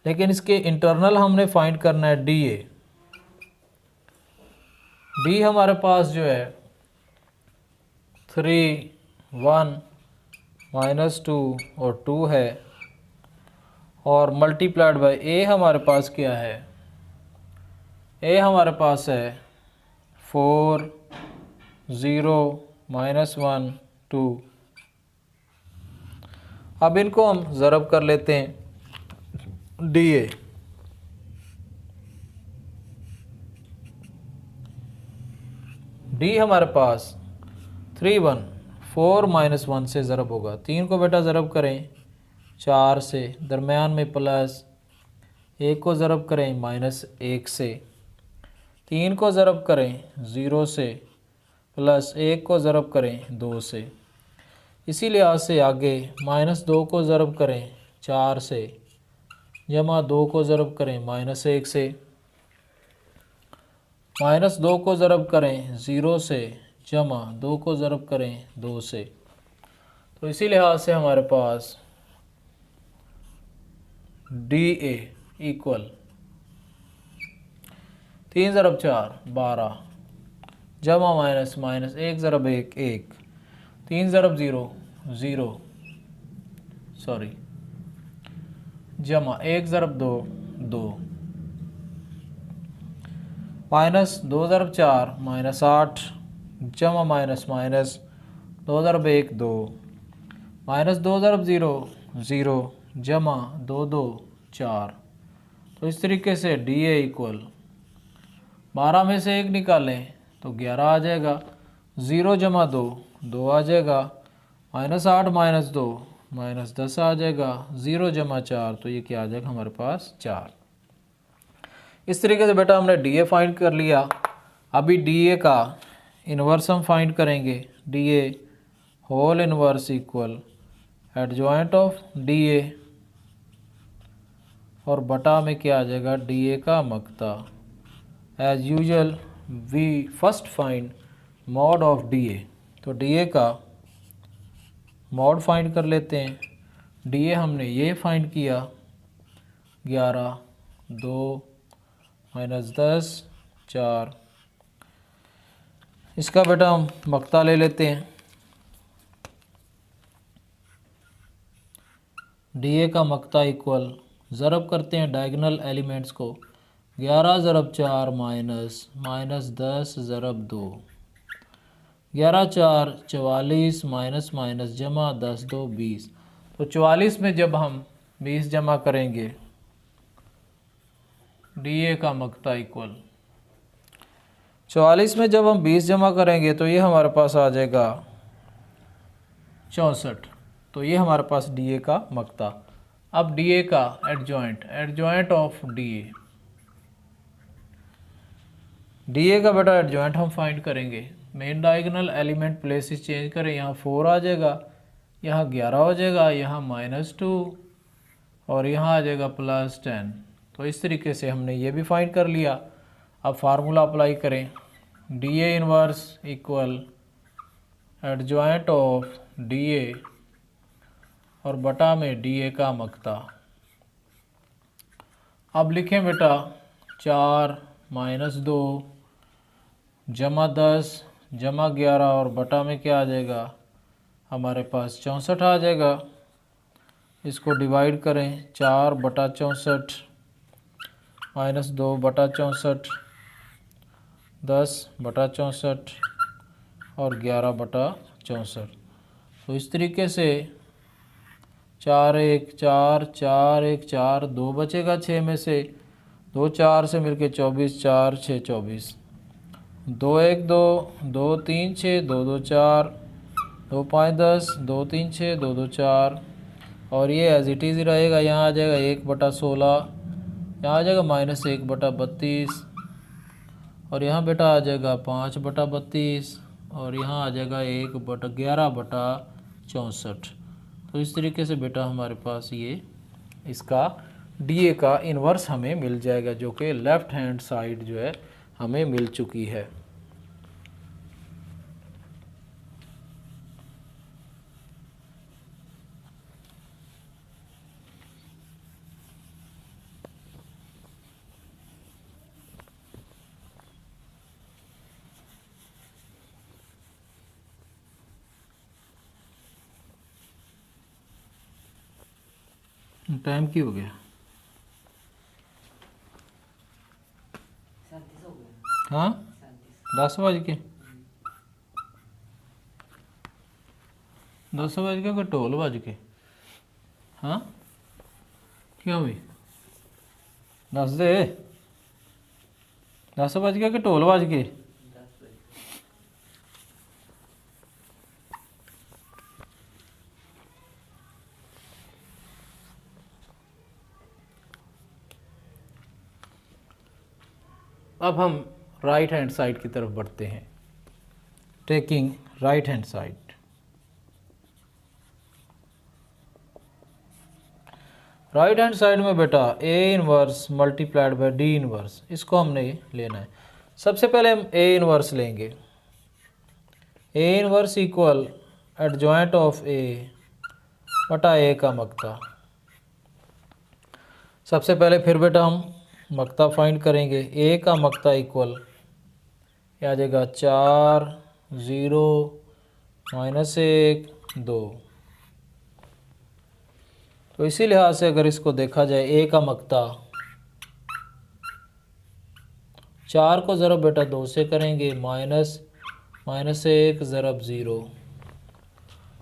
लेकिन इसके इंटरनल हमने फाइंड करना है डी ए। डी हमारे पास जो है 3 1 -2 और 2 है, और मल्टीप्लाइड बाय ए हमारे पास क्या है, ए हमारे पास है 4 0 -1 2। अब इनको हम ज़रब कर लेते हैं डी ए। डी हमारे पास 3 1 4 -1 से ज़रब होगा, 3 को बेटा ज़रब करें 4 से, दरमियान में प्लस, 1 को ज़रब करें -1 से, 3 को ज़रब करें 0 से, प्लस 1 को ज़रब करें 2 से। इसी लिहाज से आगे -2 को ज़रब करें 4 से, जमा 2 को ज़रब करें -1 से, -2 को ज़रब करें 0 से, जमा 2 को ज़रब करें 2 से। तो इसी लिहाज से हमारे पास डी ए इक्वल 3 ज़रब 4 12, जमा माइनस 1 ज़रब 1 1, 3 ज़रब 0 0, सॉरी, जमा 1 ज़रब 2 2, -2 ज़रब 4 -8, जमा माइनस 2 ज़रब 1 2, -2 ज़रब 0 0, जमा 2 2 4। तो इस तरीके से डी ए इक्वल 12 में से 1 निकालें तो 11 आ जाएगा, 0 जमा 2 2 आ जाएगा, -8 -2 -10 आ जाएगा, 0 जमा 4, तो ये क्या आ जाएगा हमारे पास 4। इस तरीके से बेटा हमने डी ए फाइंड कर लिया। अभी डी ए का इन्वर्स हम फाइंड करेंगे। D A whole inverse equal adjoint of D A, और बटा में क्या आ जाएगा डी ए का मक्ता। As usual we first find mod of D A. तो डी ए का मॉड फाइंड कर लेते हैं। डी ए हमने ये फाइंड किया 11 2 -10 4। इसका बेटा हम मक्ता ले लेते हैं। डी ए का मकता इक्वल, ज़रब करते हैं डायगोनल एलिमेंट्स को, 11 ज़रब 4 माइनस माइनस 10 ज़रब 2, 11 4 44 माइनस माइनस जमा 10 2 20। तो 44 में जब हम 20 जमा करेंगे डी ए का मकता इक्वल, 44 में जब हम 20 जमा करेंगे तो ये हमारे पास आ जाएगा 64। तो ये हमारे पास डी ए का मकता। अब डी ए का adjoint of D A, D A का बेटा एडजॉइंट हम फाइंड करेंगे। Main diagonal element places change करें, यहाँ 4 आ जाएगा, यहाँ 11 हो जाएगा, यहाँ -2 और यहाँ आ जाएगा +10। तो इस तरीके से हमने ये भी फाइंड कर लिया। अब फार्मूला अप्लाई करें, D A inverse equal adjoint of D A और बटा में डी ए का मकता। अब लिखें बेटा 4 - 2 जमा 10 जमा 11 और बटा में क्या आ जाएगा हमारे पास 64 आ जाएगा। इसको डिवाइड करें, 4 बटा 64 -2 बटा 64, 10 बटा 64 और 11 बटा 64। तो इस तरीके से 4 1 4 4 1 4, 2 बचेगा 6 में से, 2 4 से मिलके 24, 4 6 24, 2 1 2 2 3 6 2 2 4, 2 5 10, 2 3 6 2 2 4 और ये एज इट इज़ रहेगा। यहाँ आ जाएगा 1 बटा 16, यहाँ आ जाएगा -1 बटा 32 और यहाँ बेटा आ जाएगा 5 बटा 32 और यहाँ आ जाएगा 1 बटा 11 बटा 64। तो इस तरीके से बेटा हमारे पास ये इसका डी ए का इन्वर्स हमें मिल जाएगा, जो कि लेफ़्ट हैंड साइड जो है हमें मिल चुकी है। टाइम की हो गया? 37 हो गया। हाँ 10 बज के 10 बज के ढोल बज के, हाँ क्यों भी 10 दे, 10 बज के ढोल बज के। 10 बजे। अब हम राइट हैंड साइड की तरफ बढ़ते हैं। Taking right hand side, right hand side में बेटा ए inverse multiplied by D inverse, इसको हमने लेना है। सबसे पहले हम ए इनवर्स लेंगे, A inverse equal adjoint of A बटा ए का मकता। सबसे पहले फिर बेटा हम मकता फाइंड करेंगे, ए का मकता इक्वल आ जाएगा 4 0 -1 2। तो इसी लिहाज से अगर इसको देखा जाए, ए का मकता 4 को ज़रब बेटा 2 से करेंगे, -1 ज़रब 0।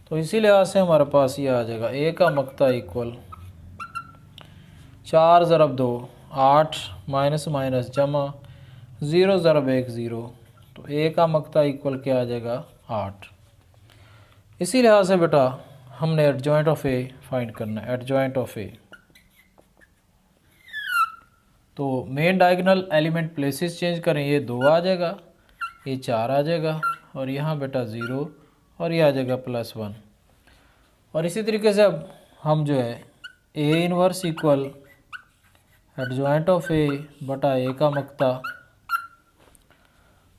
तो इसी लिहाज से हमारे पास ये आ जाएगा ए का मकता इक्वल 4 ज़रब 2 8 माइनस माइनस जमा 0 ज़रब 1 0। तो ए का मकता इक्वल क्या आ जाएगा 8। इसी लिहाज से बेटा हमने एडजॉइंट ऑफ ए फाइंड करना है, एडजॉइंट ऑफ ए। तो main diagonal element places change करें, ये 2 आ जाएगा, ये 4 आ जाएगा और यहाँ बेटा 0 और ये आ जाएगा +1। और इसी तरीके से अब हम जो है A inverse equal adjoint of A बटा ए का मकता।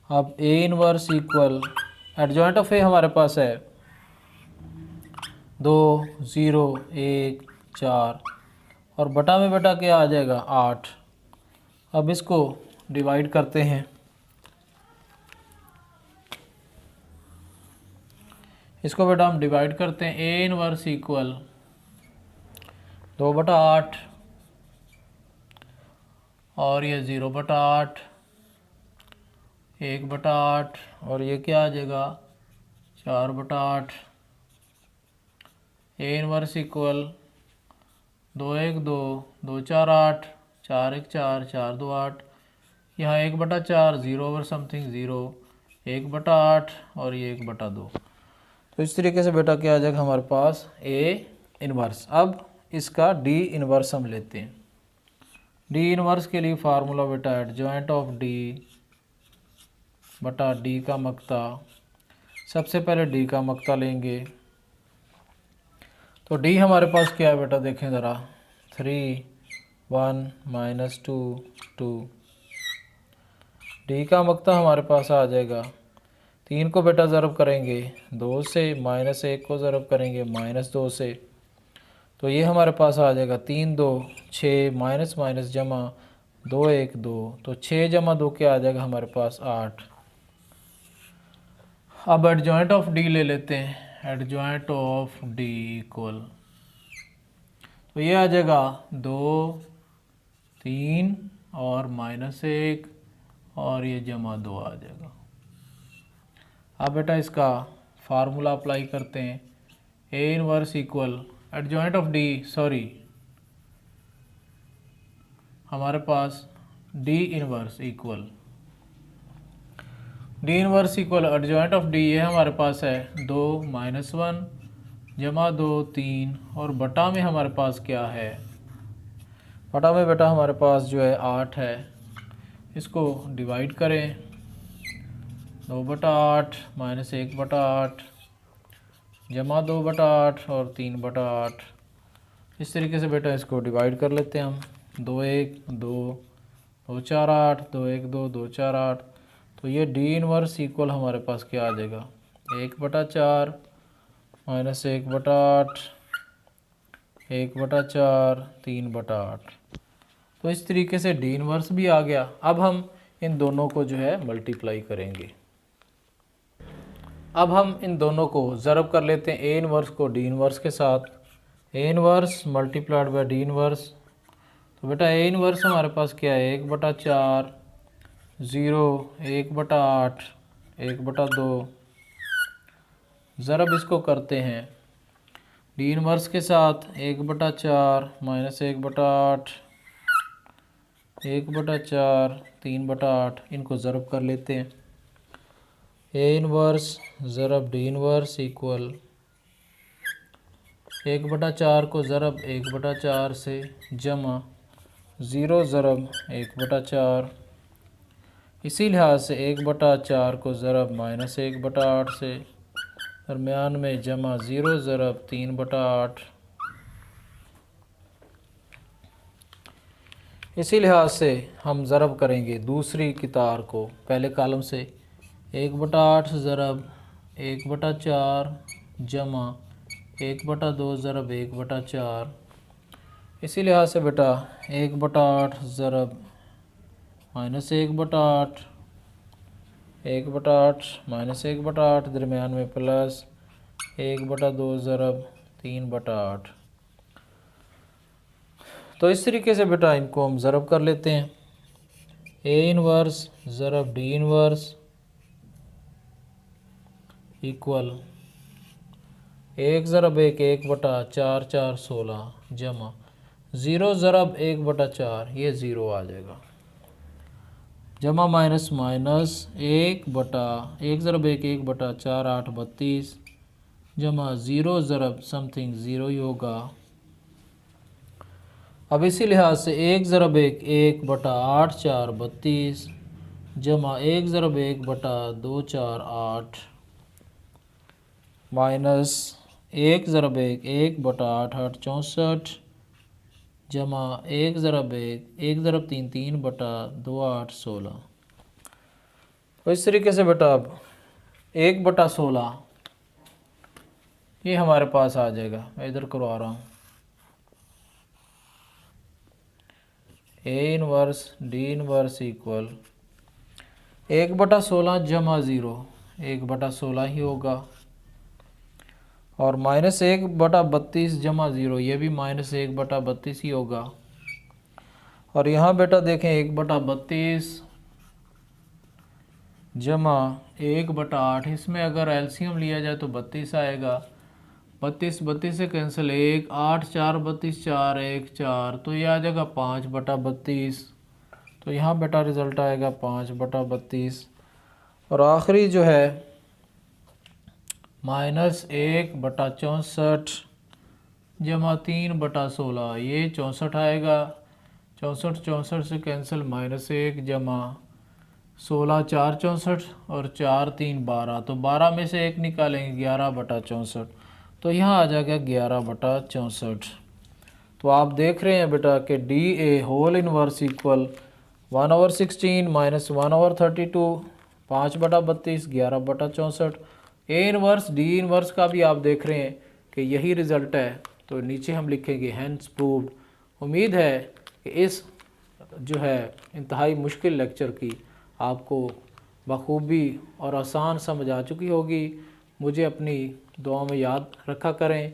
अब A inverse equal adjoint of A हमारे पास है 2 0 1 4 और बटा में बेटा क्या आ जाएगा 8। अब इसको डिवाइड करते हैं, इसको बेटा हम डिवाइड करते हैं। ए इनवर्स इक्वल 2/8 और ये 0/8, 1/8 और ये क्या आ जाएगा 4/8। ए इनवर्स इक्वल 2 1 2 2 4 8 4 1 4 4 2 8। यहाँ 1/4 0 ओवर समथिंग 0, 1/8 और ये 1/2। तो इस तरीके से बेटा क्या आ जाएगा हमारे पास ए इनवर्स। अब इसका डी इनवर्स हम लेते हैं। डी इनवर्स के लिए फार्मूला बेटा एडजॉइंट ऑफ डी बटा डी का मक्ता। सबसे पहले डी का मक्ता लेंगे, तो डी हमारे पास क्या है बेटा देखें ज़रा, 3 1 -2 2। डी का मक्ता हमारे पास आ जाएगा, 3 को बेटा ज़रब करेंगे 2 से, -1 को ज़रब करेंगे -2 से, तो ये हमारे पास आ जाएगा 3 2 6 माइनस माइनस जमा 2 1 2, तो 6 जमा 2 क्या आ जाएगा हमारे पास 8। अब एडजॉइंट ऑफ डी ले लेते हैं। एडजॉइंट ऑफ डी इक्वल, तो ये आ जाएगा 2 3 और -1 और ये जमा 2 आ जाएगा। अब बेटा इसका फार्मूला अप्लाई करते हैं। A inverse equal adjoint of D, sorry हमारे पास D inverse equal adjoint of D, ये हमारे पास है 2 -1 जमा 2 3 और बटा में हमारे पास क्या है, बटा में बेटा हमारे पास जो है 8 है। इसको डिवाइड करें, 2/8 -1/8 जमा 2/8 और 3/8। इस तरीके से बेटा इसको डिवाइड कर लेते हैं हम। 2 1 2 2 4 8 2 1 2 2 4 8, तो ये डी इनवर्स इक्वल हमारे पास क्या आ जाएगा 1/4 -1/8 1/4 3/8। तो इस तरीके से डी इनवर्स भी आ गया। अब हम इन दोनों को जो है मल्टीप्लाई करेंगे। अब हम इन दोनों को ज़रब कर लेते हैं, ए इनवर्स को डी इनवर्स के साथ। ए inverse multiplied by D inverse, तो बेटा ए इनवर्स हमारे पास क्या है 1/4 0 1/8 1/2। ज़रब इसको करते हैं डी इनवर्स के साथ, 1/4 -1/8 1/4 3/8, इनको ज़रब कर लेते हैं। ए इनवर्स ज़रब डी इनवर्स इक्वल 1/4 को ज़रब 1/4 से जमा 0 ज़रब 1/4। इसी लिहाज से 1/4 को ज़रब -1/8 से, दरमियान में जमा 0 ज़रब 3/8। इसी लिहाज से हम ज़रब करेंगे दूसरी कितार को पहले कॉलम से, 1/8 ज़रब 1/4 जमा 1/2 ज़रब 1/4। इसी लिहाज से बेटा 1/8 ज़रब -1/8 1/8 -1/8, दरमियान में प्लस 1/2 ज़रब 3/8। तो इस तरीके से बेटा इनको हम ज़रब कर लेते हैं। ए इनवर्स ज़रब डी इनवर्स इक्वल 1 ज़रब 1 1/4 4 16 जमा 0 ज़रब 1/4, ये 0 आ जाएगा, जमा माइनस माइनस 1 ज़रब 1 1/4 8 32 जमा 0 ज़रब समथिंग 0 ही होगा। अब इसी लिहाज से 1 ज़रब 1 1/8 4 32 जमा 1 ज़रब 1/2 4 8 माइनस 1 ज़रब 1 1/8 8 64 जमा 1 ज़रब 1 ज़रब 3 3/2 8 16। तो इस तरीके से बेटा अब 1/16 ये हमारे पास आ जाएगा। मैं इधर करवा रहा हूँ, ए इनवर्स डी इनवर्स इक्वल 1/16 जमा 0 1/16 ही होगा। और -1/32 जमा 0, ये भी -1/32 ही होगा। और यहाँ बेटा देखें 1/32 जमा 1/8, इसमें अगर एलसीएम लिया जाए तो 32 आएगा। 32 से कैंसिल 1, 8 4 32, 4 1 4, तो ये आ जाएगा 5/32। तो यहाँ बेटा रिज़ल्ट आएगा 5/32। और आखिरी जो है -1/64 जमा 3/16, ये 64 आएगा। 64 से कैंसिल -1 जमा 16 4 64 और 4 3 12, तो 12 में से 1 निकालेंगे 11/64, तो यहाँ आ जाएगा 11/64। तो आप देख रहे हैं बेटा कि DA whole inverse equal 1/16 minus 1/32, 5/32, 11/64। A inverse D inverse का भी आप देख रहे हैं कि यही रिज़ल्ट है, तो नीचे हम लिखेंगे हैंस प्रूव्ड। उम्मीद है कि इस जो है इंतहाई मुश्किल लेक्चर की आपको बखूबी और आसान समझ आ चुकी होगी। मुझे अपनी दुआ में याद रखा करें।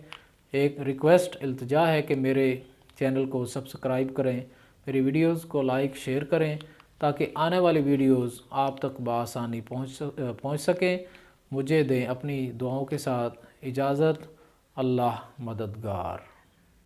एक रिक्वेस्ट इल्तिजा है कि मेरे चैनल को सब्सक्राइब करें, मेरी वीडियोस को लाइक शेयर करें, ताकि आने वाली वीडियोस आप तक बआसानी पहुंच सकें। मुझे दें अपनी दुआओं के साथ इजाज़त। अल्लाह मददगार।